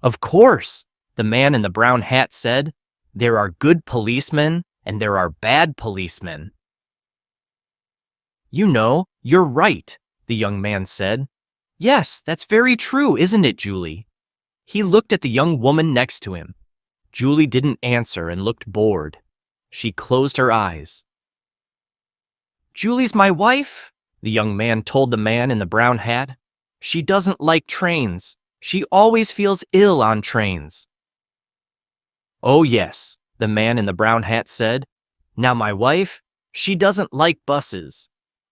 Of course, the man in the brown hat said. There are good policemen and there are bad policemen. You know, you're right, the young man said. Yes, that's very true, isn't it, Julie? He looked at the young woman next to him. Julie didn't answer and looked bored. She closed her eyes. Julie's my wife, the young man told the man in the brown hat. She doesn't like trains. She always feels ill on trains. Oh yes, the man in the brown hat said. Now my wife, she doesn't like buses.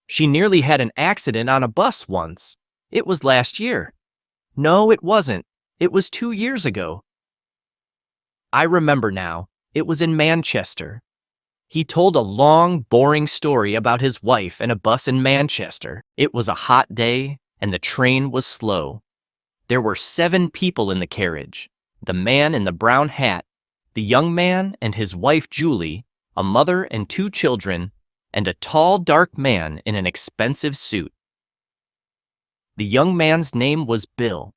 She nearly had an accident on a bus once. It was last year. No, it wasn't. It was 2 years ago. I remember now. It was in Manchester. He told a long, boring story about his wife and a bus in Manchester. It was a hot day, and the train was slow. There were 7 people in the carriage. The man in the brown hat, the young man and his wife Julie, a mother and 2 children, and a tall, dark man in an expensive suit. The young man's name was Bill.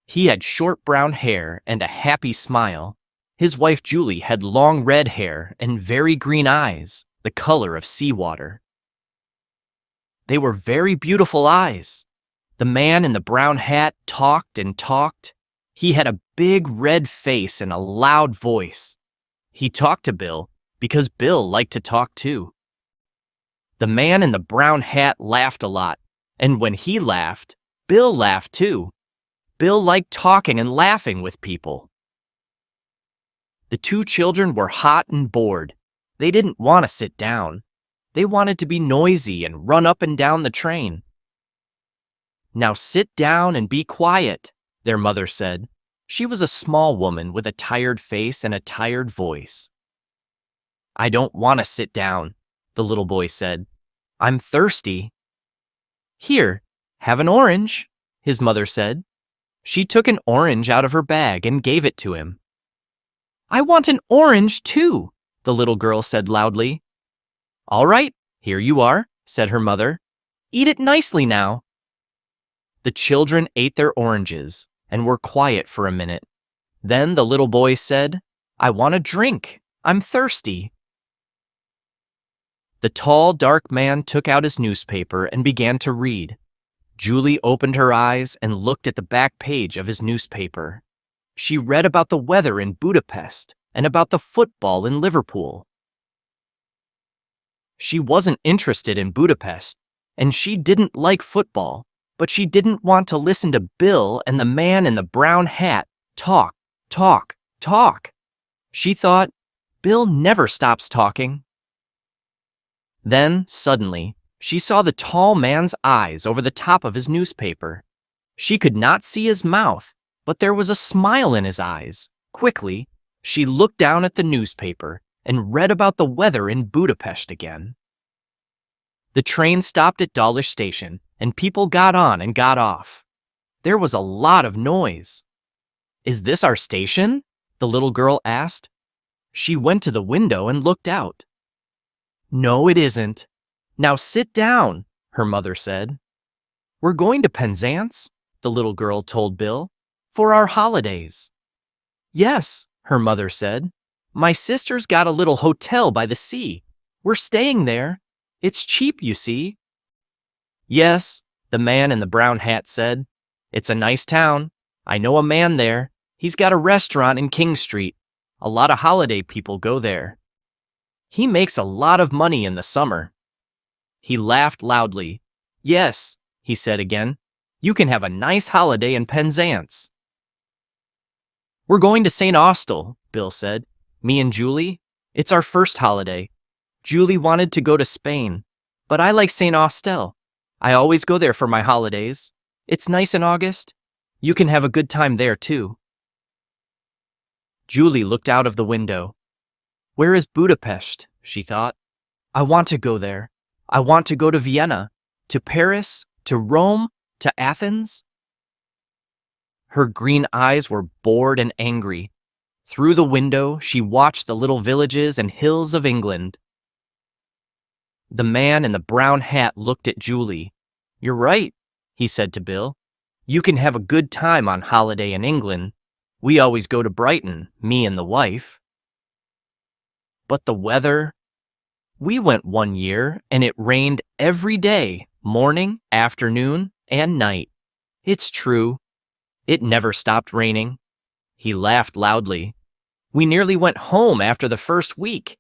He had short brown hair and a happy smile. His wife Julie had long red hair and very green eyes, the color of seawater. They were very beautiful eyes. The man in the brown hat talked and talked. He had a big red face and a loud voice. He talked to Bill because Bill liked to talk too. The man in the brown hat laughed a lot, and when he laughed, Bill laughed too. Bill liked talking and laughing with people. The 2 children were hot and bored. They didn't want to sit down. They wanted to be noisy and run up and down the train. Now sit down and be quiet, their mother said. She was a small woman with a tired face and a tired voice. I don't want to sit down, the little boy said. I'm thirsty. Here, have an orange, his mother said. She took an orange out of her bag and gave it to him. I want an orange too, the little girl said loudly. All right, here you are, said her mother. Eat it nicely now. The children ate their oranges and were quiet for a minute. Then the little boy said, I want a drink. I'm thirsty. The tall, dark man took out his newspaper and began to read. Julie opened her eyes and looked at the back page of his newspaper. She read about the weather in Budapest and about the football in Liverpool. She wasn't interested in Budapest, and she didn't like football, but she didn't want to listen to Bill and the man in the brown hat talk. She thought, Bill never stops talking. Then, suddenly, she saw the tall man's eyes over the top of his newspaper. She could not see his mouth, but there was a smile in his eyes. Quickly, she looked down at the newspaper and read about the weather in Budapest again. The train stopped at Dawlish Station, and people got on and got off. There was a lot of noise. Is this our station? The little girl asked. She went to the window and looked out. No, it isn't. Now sit down, her mother said. We're going to Penzance, the little girl told Bill, for our holidays. Yes, her mother said. My sister's got a little hotel by the sea. We're staying there. It's cheap, you see. Yes, the man in the brown hat said. It's a nice town. I know a man there. He's got a restaurant in King Street. A lot of holiday people go there. He makes a lot of money in the summer. He laughed loudly. Yes, he said again. You can have a nice holiday in Penzance. We're going to St. Austell, Bill said. Me and Julie. It's our first holiday. Julie wanted to go to Spain, but I like St. Austell. I always go there for my holidays. It's nice in August. You can have a good time there, too. Julie looked out of the window. Where is Budapest? She thought. I want to go there. I want to go to Vienna, to Paris, to Rome, to Athens. Her green eyes were bored and angry. Through the window, she watched the little villages and hills of England. The man in the brown hat looked at Julie. You're right, he said to Bill. You can have a good time on holiday in England, We always go to Brighton, me and the wife. But the weather? We went one year and it rained every day, morning, afternoon, and night. It's true. It never stopped raining. He laughed loudly. We nearly went home after the first week.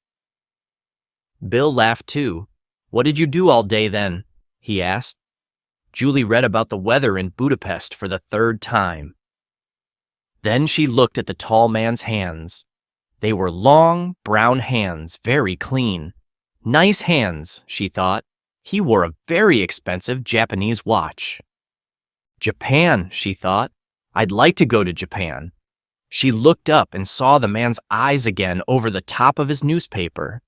Bill laughed too. What did you do all day then? He asked. Julie read about the weather in Budapest for the third time. Then she looked at the tall man's hands. They were long, brown hands, very clean. Nice hands, she thought. He wore a very expensive Japanese watch. Japan, she thought. I'd like to go to Japan. She looked up and saw the man's eyes again over the top of his newspaper.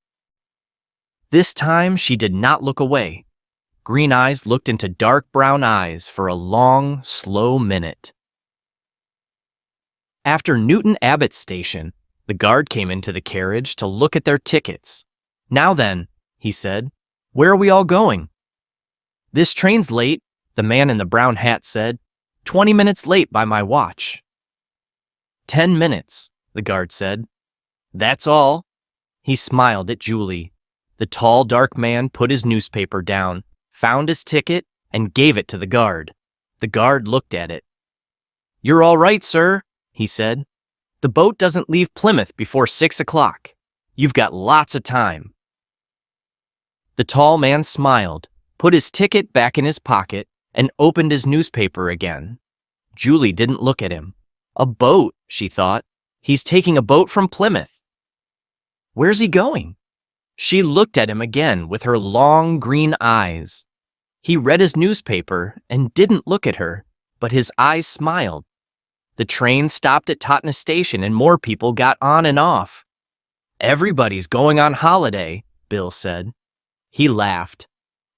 This time she did not look away. Green eyes looked into dark brown eyes for a long, slow minute. After Newton Abbott's station, the guard came into the carriage to look at their tickets. Now then, he said, where are we all going? This train's late, the man in the brown hat said. 20 minutes late by my watch. 10 minutes, the guard said. That's all. He smiled at Julie. The tall, dark man put his newspaper down, found his ticket, and gave it to the guard. The guard looked at it. You're all right, sir, he said. The boat doesn't leave Plymouth before 6 o'clock. You've got lots of time. The tall man smiled, put his ticket back in his pocket, and opened his newspaper again. Julie didn't look at him. A boat, she thought. He's taking a boat from Plymouth. Where's he going? She looked at him again with her long green eyes. He read his newspaper and didn't look at her, but his eyes smiled. The train stopped at Totnes Station and more people got on and off. Everybody's going on holiday, Bill said. He laughed.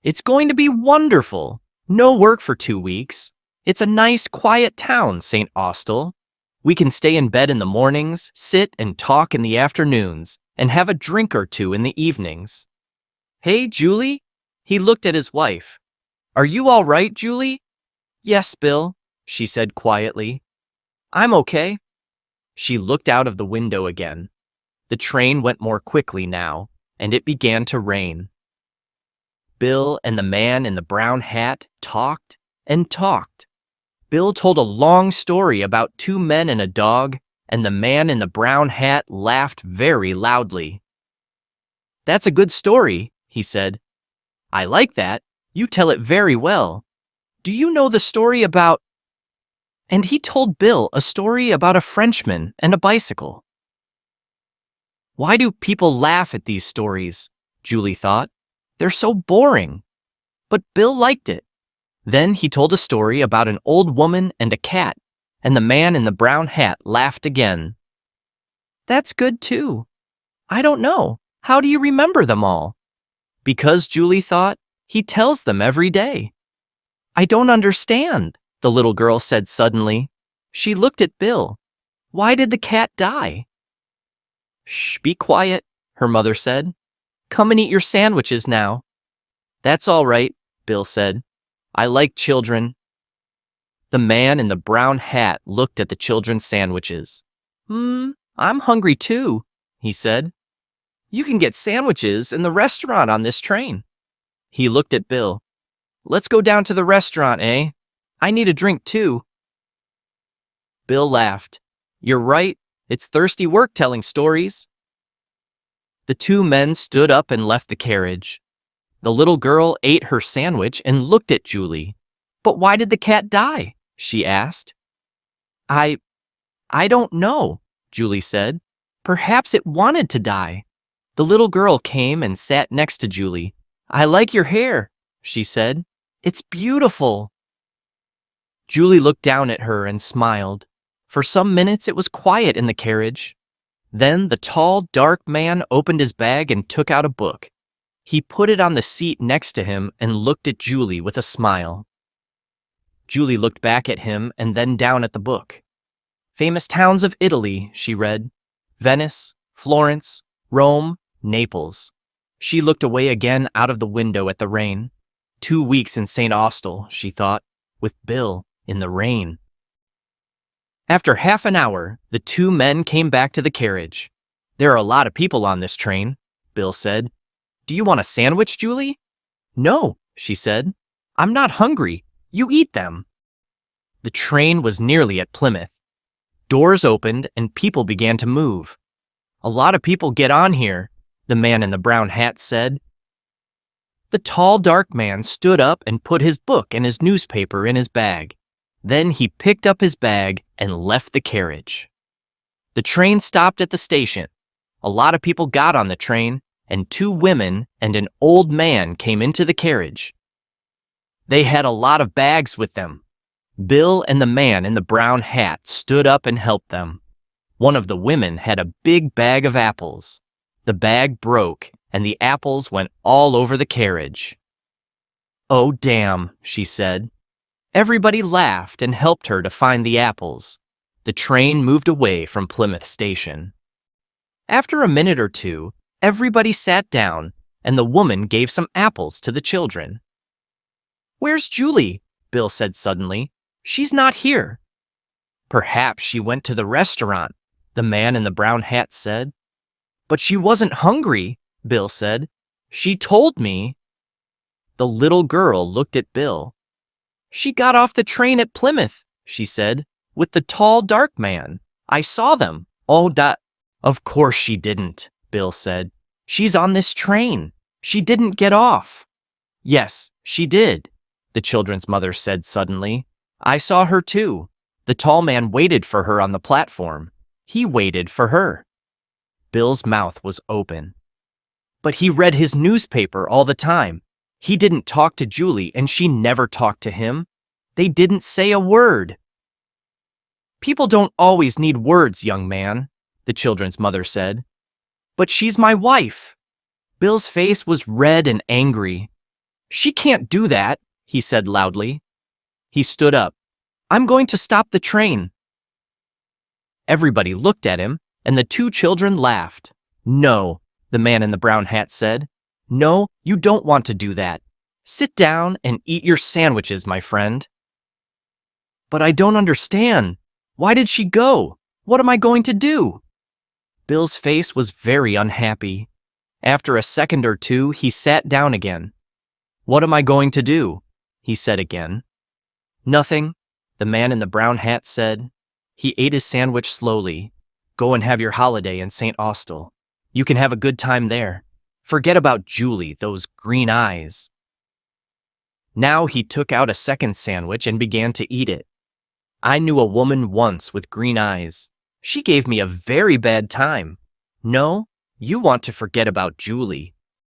It's going to be wonderful. No work for 2 weeks. It's a nice, quiet town, St. Austell. We can stay in bed in the mornings, sit and talk in the afternoons, and have a drink or two in the evenings. Hey, Julie? He looked at his wife. Are you all right, Julie? Yes, Bill, she said quietly. I'm okay. She looked out of the window again. The train went more quickly now, and it began to rain. Bill and the man in the brown hat talked and talked. Bill told a long story about 2 men and a dog, and the man in the brown hat laughed very loudly. That's a good story, he said. I like that. You tell it very well. Do you know the story about... And he told Bill a story about a Frenchman and a bicycle. Why do people laugh at these stories? Julie thought. They're so boring. But Bill liked it. Then he told a story about an old woman and a cat, and the man in the brown hat laughed again. That's good too. I don't know. How do you remember them all? Because, Julie thought, he tells them every day. I don't understand, the little girl said suddenly. She looked at Bill. Why did the cat die? Shh, be quiet, her mother said. Come and eat your sandwiches now. That's all right, Bill said. I like children. The man in the brown hat looked at the children's sandwiches. I'm hungry too, he said. You can get sandwiches in the restaurant on this train. He looked at Bill. Let's go down to the restaurant, eh? I need a drink too. Bill laughed. You're right. It's thirsty work telling stories. The 2 men stood up and left the carriage. The little girl ate her sandwich and looked at Julie. But why did the cat die? She asked. I don't know, Julie said. Perhaps it wanted to die. The little girl came and sat next to Julie. I like your hair, she said. It's beautiful. Julie looked down at her and smiled. For some minutes it was quiet in the carriage. Then the tall, dark man opened his bag and took out a book. He put it on the seat next to him and looked at Julie with a smile. Julie looked back at him and then down at the book. Famous towns of Italy, she read. Venice, Florence, Rome, Naples. She looked away again out of the window at the rain. 2 weeks in St. Austell, she thought, with Bill in the rain. After half an hour, the two men came back to the carriage. There are a lot of people on this train, Bill said. Do you want a sandwich, Julie? No, she said. I'm not hungry. You eat them. The train was nearly at Plymouth. Doors opened and people began to move. A lot of people get on here, the man in the brown hat said. The tall, dark man stood up and put his book and his newspaper in his bag. Then he picked up his bag and left the carriage. The train stopped at the station. A lot of people got on the train, and two women and an old man came into the carriage. They had a lot of bags with them. Bill and the man in the brown hat stood up and helped them. One of the women had a big bag of apples. The bag broke, and the apples went all over the carriage. Oh, damn, she said. Everybody laughed and helped her to find the apples. The train moved away from Plymouth Station. After a minute or two, everybody sat down, and the woman gave some apples to the children. Where's Julie? Bill said suddenly. She's not here. Perhaps she went to the restaurant, the man in the brown hat said. But she wasn't hungry, Bill said. She told me. The little girl looked at Bill. She got off the train at Plymouth, she said, with the tall, dark man. I saw them. Oh, Of course she didn't, Bill said. She's on this train. She didn't get off. Yes, she did, the children's mother said suddenly. I saw her too. The tall man waited for her on the platform. He waited for her. Bill's mouth was open. But he read his newspaper all the time. He didn't talk to Julie, and she never talked to him. They didn't say a word. People don't always need words, young man, the children's mother said. But she's my wife. Bill's face was red and angry. She can't do that, he said loudly. He stood up. I'm going to stop the train. Everybody looked at him, and the two children laughed. No, the man in the brown hat said. No, you don't want to do that. Sit down and eat your sandwiches, my friend. But I don't understand. Why did she go? What am I going to do? Bill's face was very unhappy. After a second or two, he sat down again. What am I going to do? He said again. Nothing, the man in the brown hat said. He ate his sandwich slowly. Go and have your holiday in St. Austell. You can have a good time there. Forget about Julie, those green eyes. Now he took out a second sandwich and began to eat it. I knew a woman once with green eyes. She gave me a very bad time. No, you want to forget about Julie.